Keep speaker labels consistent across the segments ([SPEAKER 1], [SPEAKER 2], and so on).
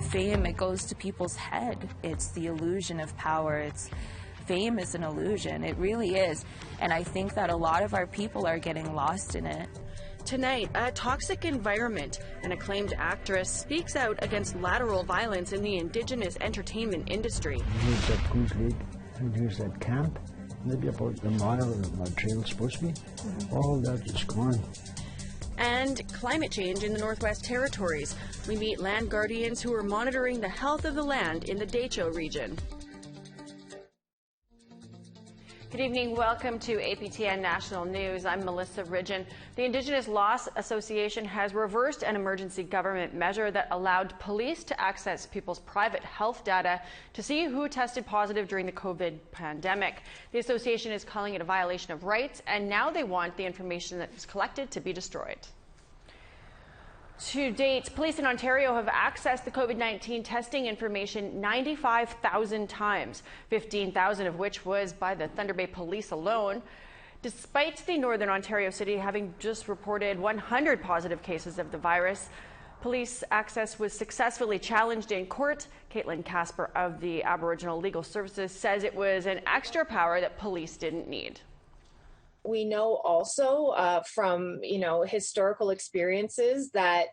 [SPEAKER 1] fame, it goes to people's head. It's the illusion of power. Fame is an illusion. It really is. And I think that a lot of our people are getting lost in it.
[SPEAKER 2] Tonight, a toxic environment. An acclaimed actress speaks out against lateral violence in the Indigenous entertainment industry.
[SPEAKER 3] Here's that Goose Lake, and here's that camp, maybe about a mile of my trail's supposed to be. All that is gone.
[SPEAKER 2] And climate change in the Northwest Territories. We meet land guardians who are monitoring the health of the land in the Decho region. Good evening. Welcome to APTN National News. I'm Melissa Ridgen. The Indigenous Law Association has reversed an emergency government measure that allowed police to access people's private health data to see who tested positive during the COVID pandemic. The association is calling it a violation of rights, and now they want the information that was collected to be destroyed. To date, police in Ontario have accessed the COVID-19 testing information 95,000 times, 15,000 of which was by the Thunder Bay Police alone. Despite the Northern Ontario city having just reported 100 positive cases of the virus, police access was successfully challenged in court. Caitlin Casper of the Aboriginal Legal Services says it was an extra power that police didn't need.
[SPEAKER 4] We know also from historical experiences that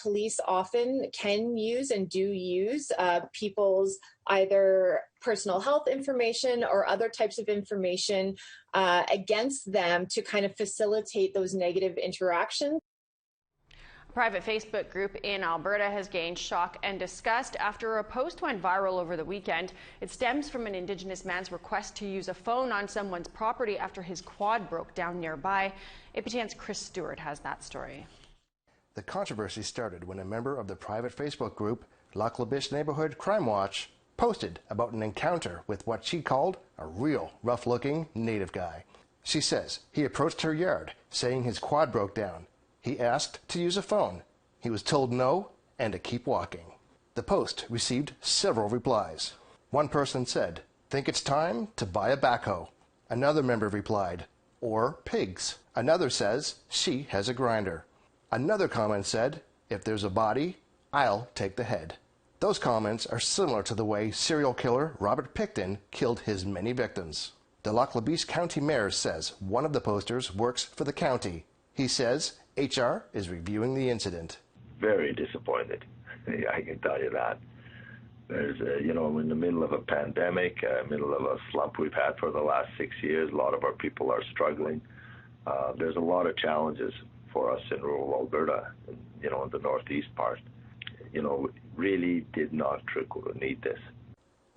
[SPEAKER 4] police often can use and do use people's either personal health information or other types of information against them to kind of facilitate those negative interactions.
[SPEAKER 2] A private Facebook group in Alberta has gained shock and disgust after a post went viral over the weekend. It stems from an Indigenous man's request to use a phone on someone's property after his quad broke down nearby. APTN's Chris Stewart has that story.
[SPEAKER 5] The controversy started when a member of the private Facebook group, Lac La Biche Neighborhood Crime Watch, posted about an encounter with what she called a real rough-looking native guy. She says he approached her yard, saying his quad broke down. He asked to use a phone. He was told no and to keep walking. The post received several replies. One person said, "Think it's time to buy a backhoe." Another member replied, "Or pigs." Another says she has a grinder. Another comment said, "If there's a body, I'll take the head." Those comments are similar to the way serial killer Robert Pickton killed his many victims. The Lac La Biche County Mayor says one of the posters works for the county. He says HR is reviewing the incident.
[SPEAKER 6] Very disappointed, I can tell you that. There's, in the middle of a pandemic, middle of a slump we've had for the last 6 years, a lot of our people are struggling. There's a lot of challenges for us in rural Alberta, in the northeast part. Really did not need this.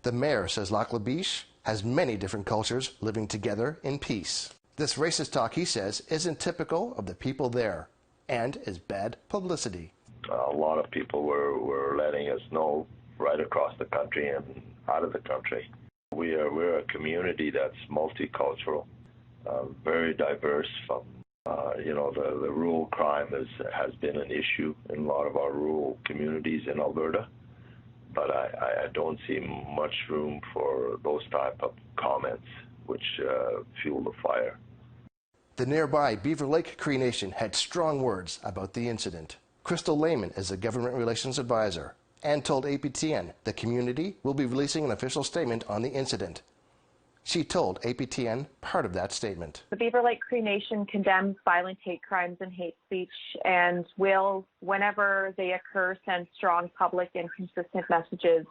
[SPEAKER 5] The mayor says Lac La Biche has many different cultures living together in peace. This racist talk, he says, isn't typical of the people there and is bad publicity.
[SPEAKER 6] A lot of people were letting us know right across the country and out of the country. We're a community that's multicultural, very diverse. From the rural crime has been an issue in a lot of our rural communities in Alberta, but I don't see much room for those type of comments which fuel the fire.
[SPEAKER 5] The nearby Beaver Lake Cree Nation had strong words about the incident. Crystal Lehman is a government relations advisor and told APTN the community will be releasing an official statement on the incident. She told APTN part of that statement.
[SPEAKER 7] The Beaver Lake Cree Nation condemns violent hate crimes and hate speech and will, whenever they occur, send strong public and consistent messages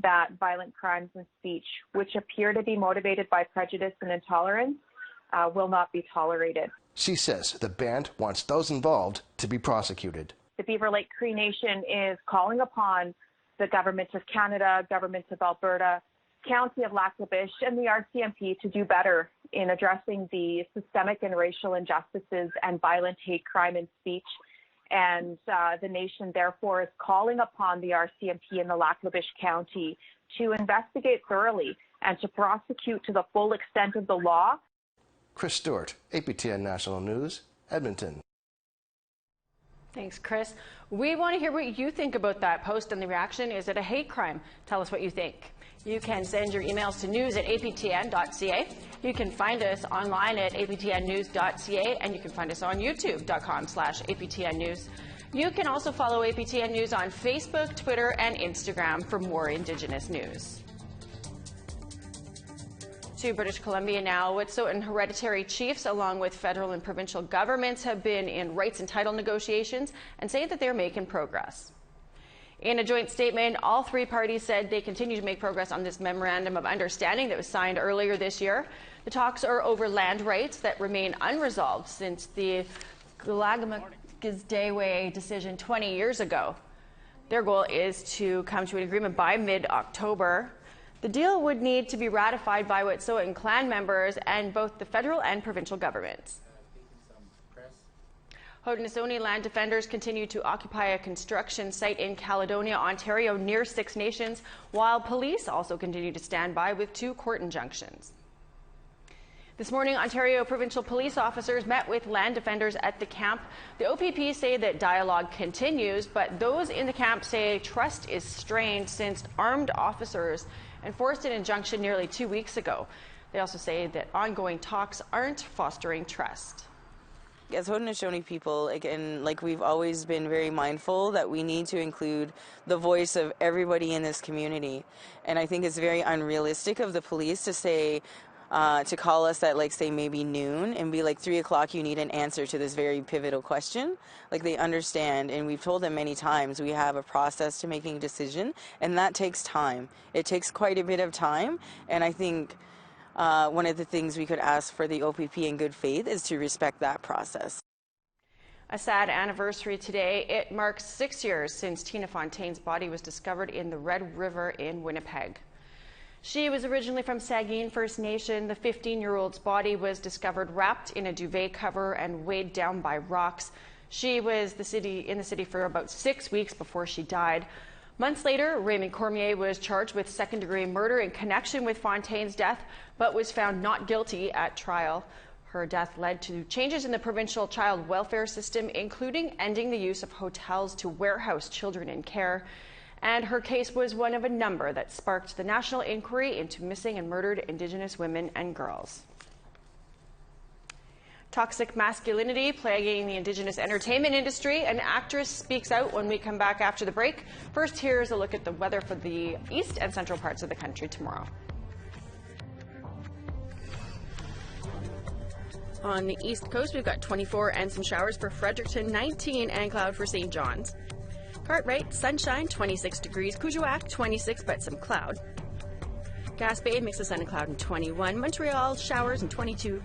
[SPEAKER 7] that violent crimes and speech, which appear to be motivated by prejudice and intolerance, will not be tolerated.
[SPEAKER 5] She says the band wants those involved to be prosecuted.
[SPEAKER 7] The Beaver Lake Cree Nation is calling upon the Government of Canada, Government of Alberta, County of Lac La Biche, and the RCMP to do better in addressing the systemic and racial injustices and violent hate crime and speech. And the nation, therefore, is calling upon the RCMP in the Lac La Biche County to investigate thoroughly and to prosecute to the full extent of the law.
[SPEAKER 5] Chris Stewart, APTN National News, Edmonton.
[SPEAKER 2] Thanks, Chris. We want to hear what you think about that post and the reaction. Is it a hate crime? Tell us what you think. You can send your emails to news@aptn.ca. You can find us online at aptnnews.ca, and you can find us on youtube.com/aptn news. You can also follow APTN News on Facebook, Twitter, and Instagram for more Indigenous news. To British Columbia now. Wet'suwet'en hereditary chiefs, along with federal and provincial governments, have been in rights and title negotiations and say that they're making progress. In a joint statement, all three parties said they continue to make progress on this memorandum of understanding that was signed earlier this year. The talks are over land rights that remain unresolved since the Galagamakizdewe decision 20 years ago. Their goal is to come to an agreement by mid-October. The deal would need to be ratified by Wet'suwet'en clan members and both the federal and provincial governments. Haudenosaunee land defenders continue to occupy a construction site in Caledonia, Ontario, near Six Nations, while police also continue to stand by with 2 court injunctions. This morning, Ontario provincial police officers met with land defenders at the camp. The OPP say that dialogue continues, but those in the camp say trust is strained since armed officers enforced an injunction nearly 2 weeks ago. They also say that ongoing talks aren't fostering trust.
[SPEAKER 8] As Haudenosaunee people, again, we've always been very mindful that we need to include the voice of everybody in this community. And I think it's very unrealistic of the police to say, to call us at say maybe noon and be 3 o'clock, you need an answer to this very pivotal question. They understand, and we've told them many times, we have a process to making a decision, and that takes time. It takes quite a bit of time, and I think one of the things we could ask for the OPP in good faith is to respect that process.
[SPEAKER 2] A sad anniversary today. It marks 6 years since Tina Fontaine's body was discovered in the Red River in Winnipeg. She was originally from Saugeen First Nation. The 15-year-old's body was discovered wrapped in a duvet cover and weighed down by rocks. She was in the city for about 6 weeks before she died. Months later, Raymond Cormier was charged with second-degree murder in connection with Fontaine's death, but was found not guilty at trial. Her death led to changes in the provincial child welfare system, including ending the use of hotels to warehouse children in care. And her case was one of a number that sparked the national inquiry into missing and murdered Indigenous women and girls. Toxic masculinity plaguing the Indigenous entertainment industry. An actress speaks out when we come back after the break. First, here's a look at the weather for the east and central parts of the country tomorrow. On the east coast, we've got 24 and some showers for Fredericton, 19 and cloud for St. John's. Cartwright, sunshine, 26 degrees. Kuujjuaq, 26, but some cloud. Gaspé, mix of sun and cloud, and 21. Montreal, showers and 22.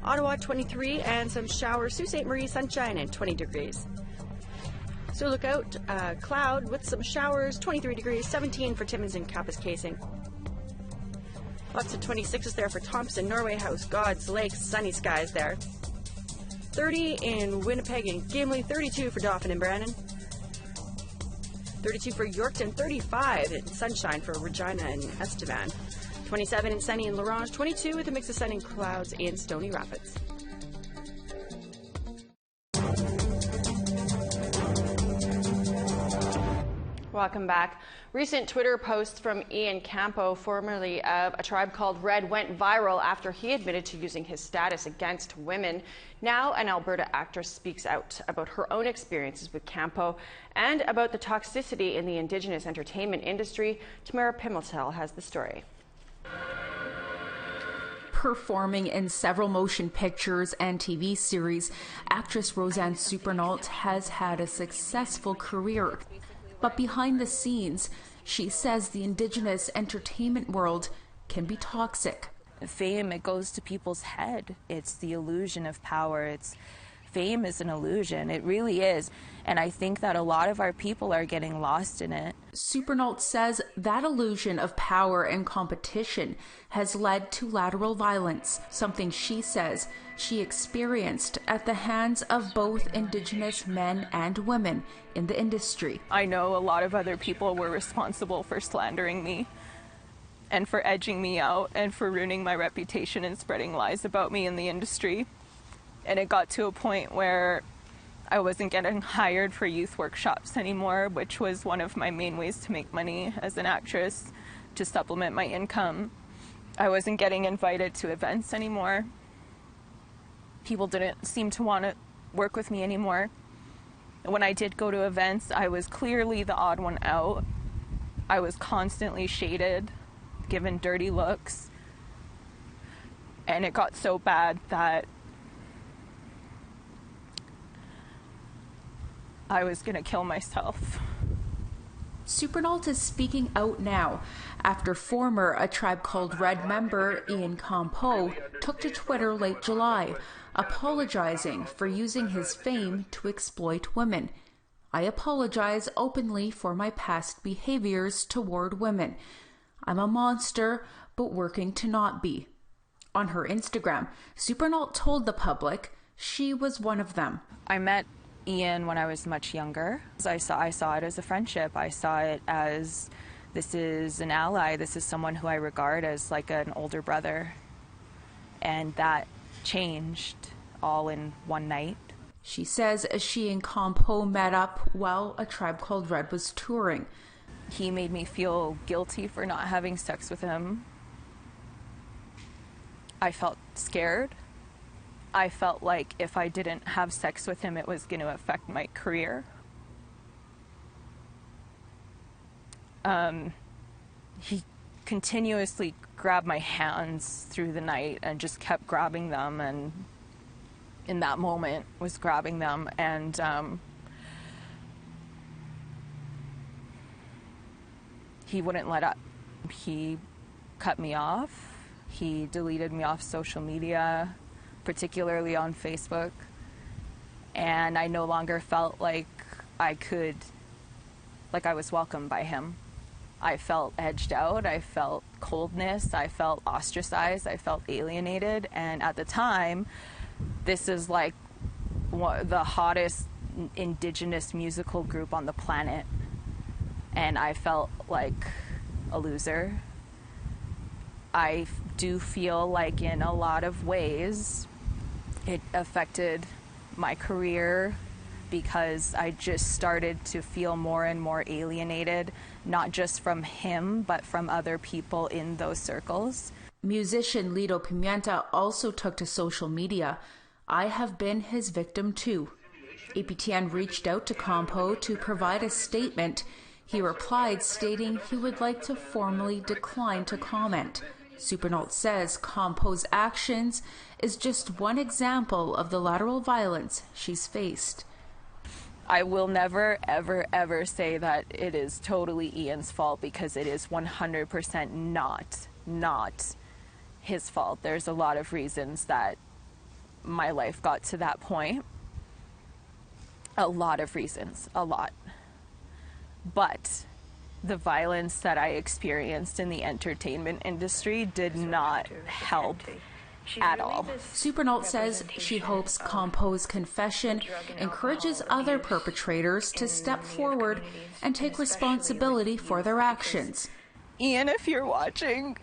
[SPEAKER 2] Ottawa, 23 and some showers. Sault Ste. Marie, sunshine and 20 degrees. So look out, cloud with some showers, 23 degrees, 17 for Timmins and Kapuskasing. Lots of 26s there for Thompson, Norway House, God's Lake, sunny skies there. 30 in Winnipeg and Gimli, 32 for Dauphin and Brandon. 32 for Yorkton, 35 in sunshine for Regina and Estevan. 27 in sunny in Laurent, 22 with a mix of sun and clouds in Stony Rapids. Welcome back. Recent Twitter posts from Ian Campo, formerly of a tribe called Red, went viral after he admitted to using his status against women. Now an Alberta actress speaks out about her own experiences with Campo and about the toxicity in the Indigenous entertainment industry. Tamara Pimeltel has the story.
[SPEAKER 9] Performing in several motion pictures and TV series, actress Roseanne Supernault has had a successful career. But behind the scenes, she says the Indigenous entertainment world can be toxic.
[SPEAKER 1] Fame, it goes to people's head. It's the illusion of power. Fame is an illusion. It really is. And I think that a lot of our people are getting lost in it.
[SPEAKER 9] Supernault says that illusion of power and competition has led to lateral violence, something she says she experienced at the hands of both Indigenous men and women in the industry.
[SPEAKER 1] I know a lot of other people were responsible for slandering me and for edging me out and for ruining my reputation and spreading lies about me in the industry. And it got to a point where I wasn't getting hired for youth workshops anymore, which was one of my main ways to make money as an actress, to supplement my income. I wasn't getting invited to events anymore. People didn't seem to want to work with me anymore. When I did go to events, I was clearly the odd one out. I was constantly shaded, given dirty looks. And it got so bad that I was going to kill myself.
[SPEAKER 9] Supernault is speaking out now after former A Tribe Called Red member Ian Campeau took to Twitter late July, apologizing for using his fame to exploit women. I apologize openly for my past behaviors toward women. I'm a monster, but working to not be. On her Instagram, Supernault told the public she was one of them.
[SPEAKER 1] I met Ian when I was much younger. I saw it as a friendship. I saw it as, this is an ally. This is someone who I regard as like an older brother. And that changed all in one night.
[SPEAKER 9] She says she and Campeau met up while A Tribe Called Red was touring.
[SPEAKER 1] He made me feel guilty for not having sex with him. I felt scared. I felt like if I didn't have sex with him, it was going to affect my career. He continuously grabbed my hands through the night and just kept grabbing them, and in that moment was grabbing them, and he wouldn't let up. He cut me off. He deleted me off social media, particularly on Facebook, and I no longer felt like I was welcomed by him. I felt edged out, I felt coldness, I felt ostracized, I felt alienated, and at the time, this is like the hottest Indigenous musical group on the planet, and I felt like a loser. I do feel like in a lot of ways it affected my career because I just started to feel more and more alienated, not just from him, but from other people in those circles.
[SPEAKER 9] Musician Lido Pimienta also took to social media. I have been his victim too. APTN reached out to Campeau to provide a statement. He replied stating he would like to formally decline to comment. Supernault says Campeau's actions is just one example of the lateral violence she's faced.
[SPEAKER 1] I will never, ever, ever say that it is totally Ian's fault, because it is 100% not his fault. There's a lot of reasons that my life got to that point. A lot of reasons, a lot. But the violence that I experienced in the entertainment industry did not help at all.
[SPEAKER 9] Supernault says she hopes Campeau's confession encourages other perpetrators to step forward and take responsibility for their actions.
[SPEAKER 1] Ian, if you're watching,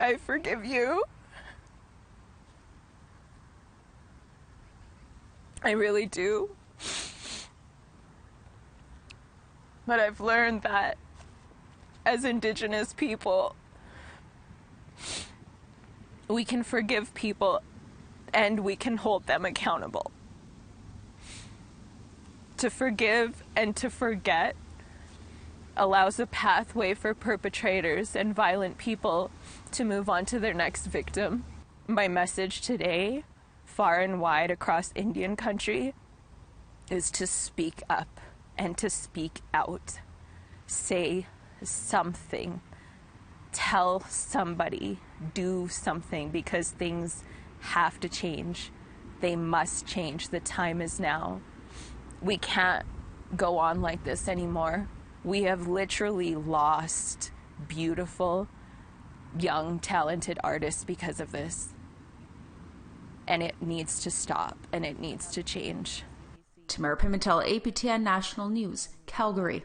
[SPEAKER 1] I forgive you. I really do. But I've learned that as Indigenous people, we can forgive people and we can hold them accountable. To forgive and to forget allows a pathway for perpetrators and violent people to move on to their next victim. My message today, far and wide across Indian country, is to speak up and to speak out. Say something. Tell somebody. Do something, because things have to change. They must change. The time is now. We can't go on like this anymore. We have literally lost beautiful, young, talented artists because of this. And it needs to stop, and it needs to change.
[SPEAKER 9] Tamara Pimentel, APTN National News, Calgary.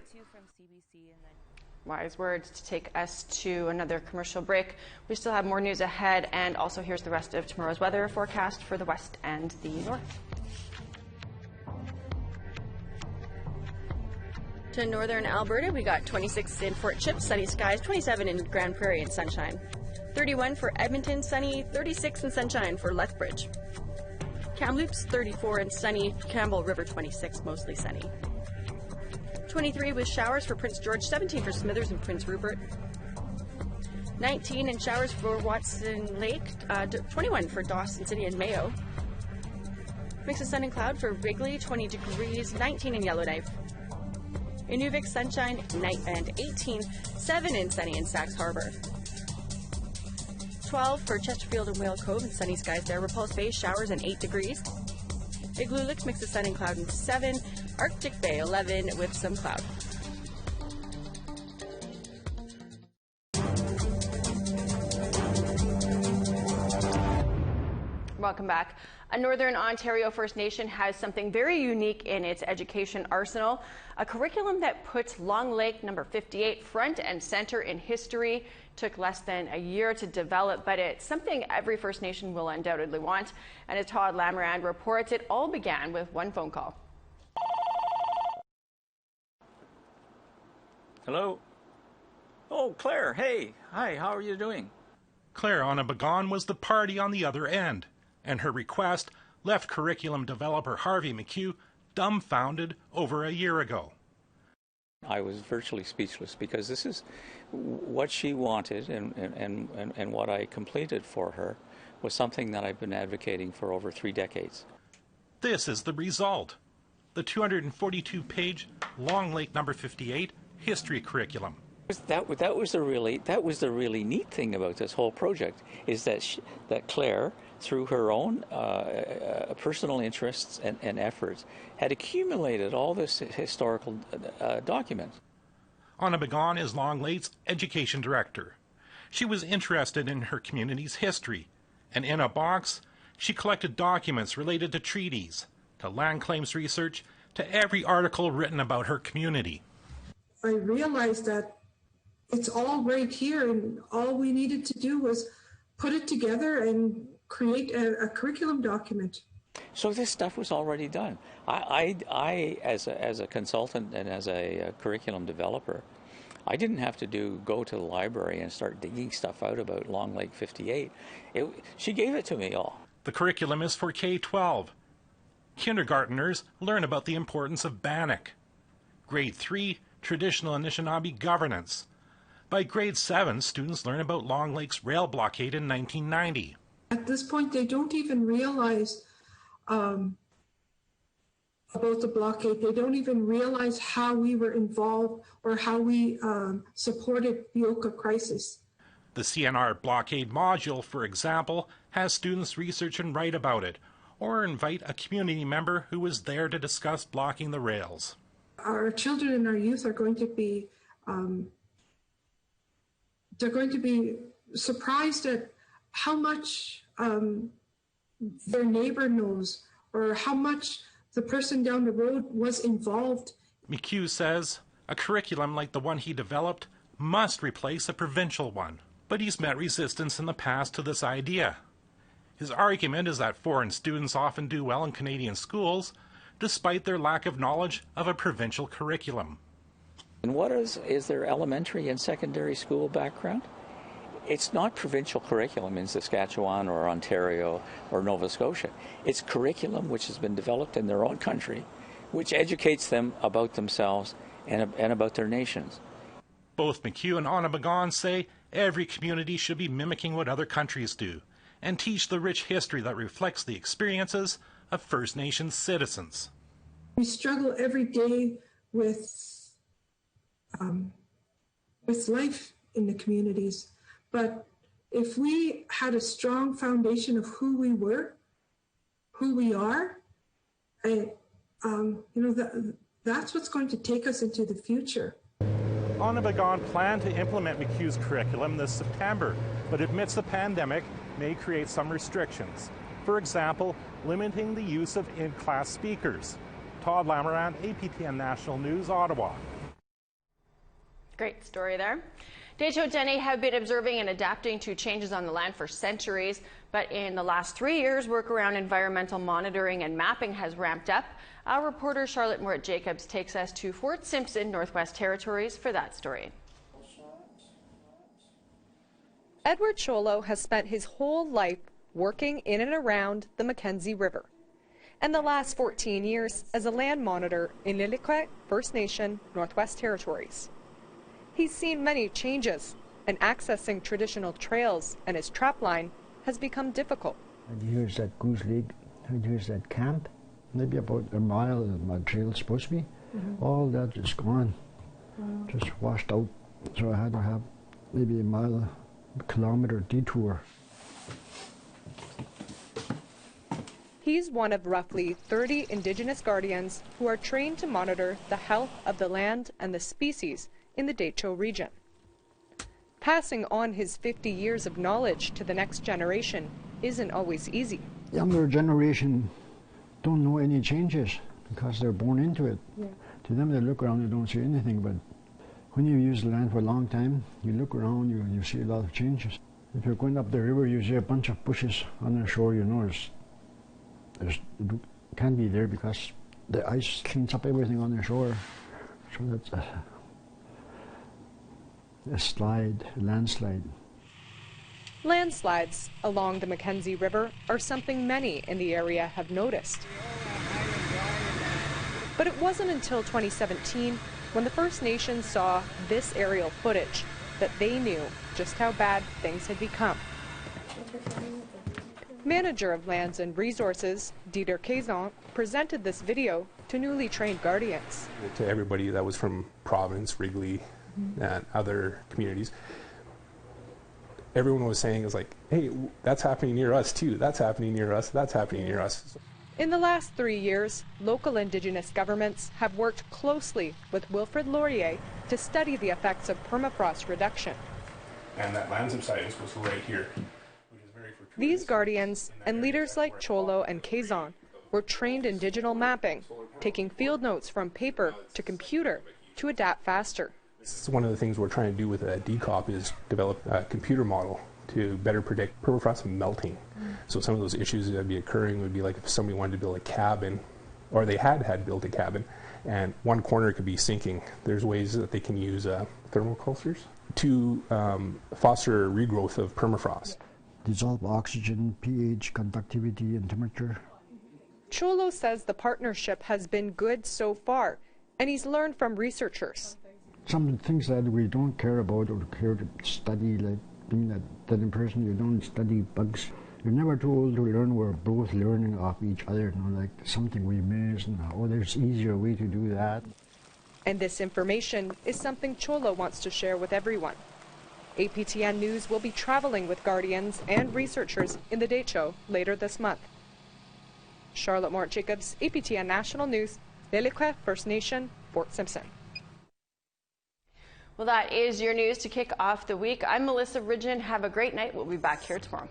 [SPEAKER 2] Wise words to take us to another commercial break. We still have more news ahead, and also here's the rest of tomorrow's weather forecast for the west and the north. To northern Alberta, we got 26 in Fort Chip, sunny skies, 27 in Grand Prairie and sunshine. 31 for Edmonton, sunny, 36 in sunshine for Lethbridge. Kamloops, 34 and sunny, Campbell River, 26, mostly sunny. 23 with showers for Prince George, 17 for Smithers and Prince Rupert. 19 and showers for Watson Lake, 21 for Dawson City and Mayo. Mix of sun and cloud for Wrigley, 20 degrees, 19 in Yellowknife. Inuvik, sunshine, night and 18, 7 in sunny in Sax Harbor. 12 for Chesterfield and Whale Cove and sunny skies there. Repulse Bay, showers and 8 degrees. Igloolik, mix of sun and cloud and 7. Arctic Bay, 11 with some cloud. Welcome back. A Northern Ontario First Nation has something very unique in its education arsenal, a curriculum that puts Long Lake number 58 front and center in history. Took less than a year to develop, but it's something every First Nation will undoubtedly want. And as Todd Lamarand reports, it all began with one phone call.
[SPEAKER 10] Hello? Oh, Claire, hey. Hi, how are you doing?
[SPEAKER 11] Claire Onnebegon was the party on the other end, and her request left curriculum developer Harvey McHugh dumbfounded over a year ago.
[SPEAKER 10] I was virtually speechless because this is what she wanted, and what I completed for her was something that I've been advocating for over 3 decades.
[SPEAKER 11] This is the result. The 242-page Long Lake number 58 history curriculum.
[SPEAKER 10] That was the really neat thing about this whole project, is that Claire, through her own personal interests and efforts, had accumulated all this historical documents.
[SPEAKER 11] Onnebegon is Long Lake's education director. She was interested in her community's history, and in a box, she collected documents related to treaties, to land claims research, to every article written about her community.
[SPEAKER 12] I realized that it's all right here, and all we needed to do was put it together and create a curriculum document.
[SPEAKER 10] So this stuff was already done. I as a consultant and as a curriculum developer, I didn't have to go to the library and start digging stuff out about Long Lake 58. She gave it to me all.
[SPEAKER 11] The curriculum is for K-12. Kindergarteners learn about the importance of Bannock. Grade 3, traditional Anishinaabe governance. By grade 7, students learn about Long Lake's rail blockade in 1990.
[SPEAKER 12] At this point, they don't even realize about the blockade. They don't even realize how we were involved or how we supported the Oka crisis.
[SPEAKER 11] The CNR blockade module, for example, has students research and write about it, or invite a community member who was there to discuss blocking the rails.
[SPEAKER 12] Our children and our youth are going to be they're going to be surprised at how much their neighbor knows, or how much the person down the road was involved.
[SPEAKER 11] McHugh says a curriculum like the one he developed must replace a provincial one, but he's met resistance in the past to this idea. His argument is that foreign students often do well in Canadian schools, despite their lack of knowledge of a provincial curriculum.
[SPEAKER 10] And what is their elementary and secondary school background? It's not provincial curriculum in Saskatchewan or Ontario or Nova Scotia. It's curriculum which has been developed in their own country, which educates them about themselves and about their nations.
[SPEAKER 11] Both McHugh and Onnebegon say every community should be mimicking what other countries do and teach the rich history that reflects the experiences of First Nations citizens.
[SPEAKER 12] We struggle every day with life in the communities, but if we had a strong foundation of who we were, who we are, that's what's going to take us into the future.
[SPEAKER 11] Onnebegon planned to implement McHugh's curriculum this September, but admits the pandemic may create some restrictions. For example, limiting the use of in-class speakers. Todd Lamarand, APTN National News, Ottawa.
[SPEAKER 2] Great story there. Decho Dene have been observing and adapting to changes on the land for centuries, but in the last 3 years, work around environmental monitoring and mapping has ramped up. Our reporter Charlotte Morit-Jacobs takes us to Fort Simpson, Northwest Territories for that story.
[SPEAKER 13] Edward Cholo has spent his whole life working in and around the Mackenzie River, and the last 14 years as a land monitor in Inuit First Nation, Northwest Territories. He's seen many changes, and accessing traditional trails and his trapline has become difficult.
[SPEAKER 3] And here's that Goose Lake, and here's that camp. Maybe about a mile of my trail's supposed to be. All that is gone, just washed out. So I had to have maybe a kilometer detour.
[SPEAKER 13] He's one of roughly 30 Indigenous guardians who are trained to monitor the health of the land and the species in the Decho region. Passing on his 50 years of knowledge to the next generation isn't always easy.
[SPEAKER 3] Younger generation don't know any changes because they're born into it.
[SPEAKER 13] Yeah.
[SPEAKER 3] To them, they look around, they don't see anything, but when you use the land for a long time, you look around, you see a lot of changes. If you're going up the river, you see a bunch of bushes on the shore, you know it can't be there because the ice cleans up everything on the shore. So that's a landslide.
[SPEAKER 13] Landslides along the Mackenzie River are something many in the area have noticed. But it wasn't until 2017 when the First Nations saw this aerial footage that they knew just how bad things had become. Manager of Lands and Resources, Dieter Kazan, presented this video to newly trained guardians.
[SPEAKER 14] To everybody that was from Providence, Wrigley, and other communities, everyone was saying, hey, that's happening near us too, that's happening near us, that's happening near us.
[SPEAKER 13] In the last 3 years, local Indigenous governments have worked closely with Wilfrid Laurier to study the effects of permafrost reduction.
[SPEAKER 14] And that land subsidence was right here.
[SPEAKER 13] These guardians and leaders like Cholo and Kazan were trained in digital mapping, taking field notes from paper to computer to adapt faster.
[SPEAKER 14] This is one of the things we're trying to do with a DCOP is develop a computer model to better predict permafrost melting. So some of those issues that would be occurring would be like if somebody wanted to build a cabin, or they had built a cabin, and one corner could be sinking. There's ways that they can use thermocultures to foster regrowth of permafrost.
[SPEAKER 3] Dissolve oxygen, pH, conductivity, and temperature.
[SPEAKER 13] Cholo says the partnership has been good so far, and he's learned from researchers.
[SPEAKER 3] Some things that we don't care about or care to study, like being that in person, you don't study bugs. You're never too old to learn. We're both learning off each other, like something we miss, and there's easier way to do that.
[SPEAKER 13] And this information is something Cholo wants to share with everyone. APTN News will be traveling with guardians and researchers in the Decho later this month. Charlotte Morit-Jacobs, APTN National News, Inuit First Nation, Fort Simpson.
[SPEAKER 2] Well, that is your news to kick off the week. I'm Melissa Ridgen. Have a great night. We'll be back here tomorrow.